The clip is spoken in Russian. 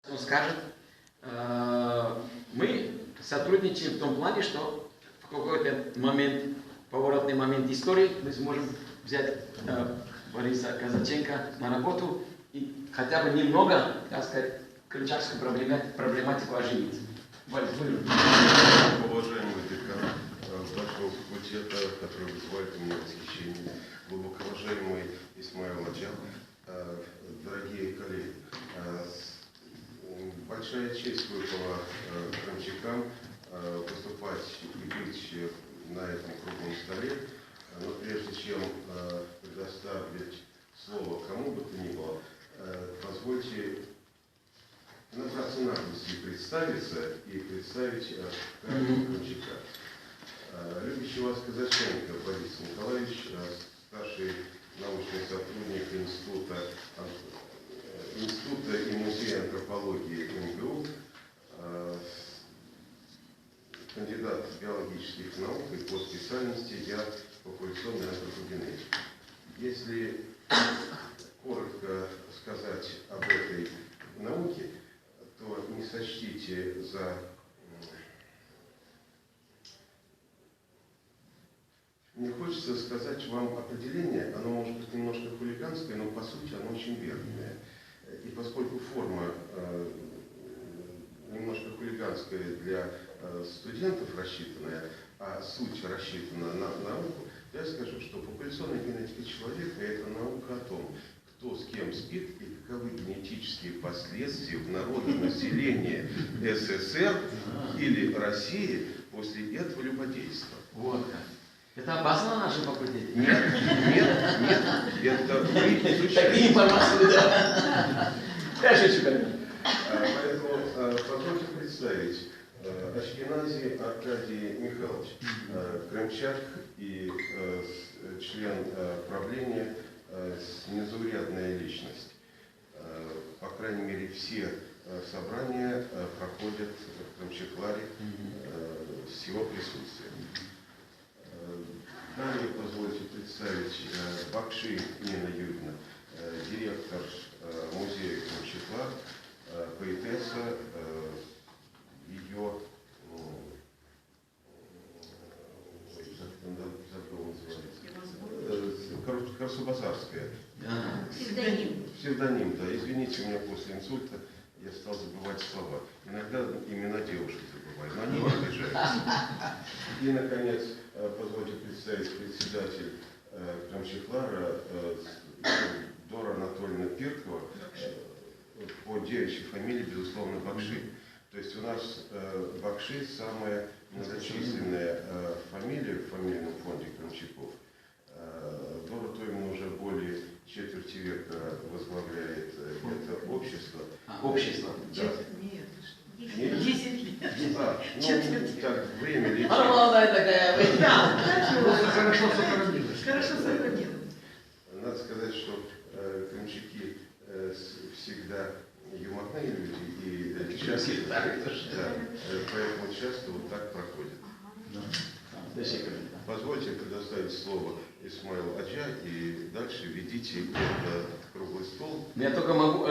Он скажет, мы сотрудничаем в том плане, что в какой-то момент, поворотный момент истории, мы сможем взять Бориса Казаченко на работу и хотя бы немного, так сказать, крымчакскую проблематику оживить. Уважаемый декан вашего факультета, который вызывает у меня восхищение, глубоко уважаемый Исмаил Аджа, дорогие коллеги, большая честь выпала крымчакам выступать и быть на этом круглом столе, но прежде чем предоставить слово кому бы то ни было, позвольте набраться наглости представиться и представить каждого крымчака. Любящий вас Казаченко Борис Николаевич, старший научный сотрудник Института и Музея антропологии МГУ, кандидат биологических наук и по специальности я популяционный антропогенетик. Если коротко сказать об этой науке, то не сочтите за Мне хочется сказать вам определение, оно может быть немножко хулиганское, но по сути оно очень верное. И поскольку форма немножко хулиганская для студентов рассчитанная, а суть рассчитана на науку, я скажу, что популяционная генетика человека – это наука о том, кто с кем спит и каковы генетические последствия в народонаселении СССР или России после этого любодейства. Вот как. Это опасно на нашем факультете? Нет, это вы изучаете. Такие информации, да. Я шучу, конечно. Поэтому позвольте представить Ашкенази Аркадий Михайлович, крымчак и член правления, незаурядная личность. По крайней мере, все собрания проходят в Крымчакларе с его присутствием. Далее позвольте представить Бакши Нина Юрьевна, директор музея Крымчаклар, поэтесса, ее Карсубазарская. Псевдоним, да. Извините, у меня после инсульта я стал забывать слова. Иногда имена девушек забываю, но они не обижаются. И, наконец, позвольте представить председатель Крымчаклара Дора Анатольевна Пиркова, по девичьей фамилии, безусловно, Бакши. То есть у нас Бакши самая многочисленная фамилия в фамильном фонде крымчаков. Дора Тойман уже более четверти века возглавляет это общество. Общество? Да. Нет, 10 лет. Ну, так, время лечит. Она молодая такая. Да, Хорошо сохранилось. хорошо сохранилось. Надо сказать, что крымчаки всегда юморные люди и часто, да, поэтому часто вот так проходит. Позвольте предоставить слово Исмаилу Аджа и дальше ведите этот круглый стол. Я только могу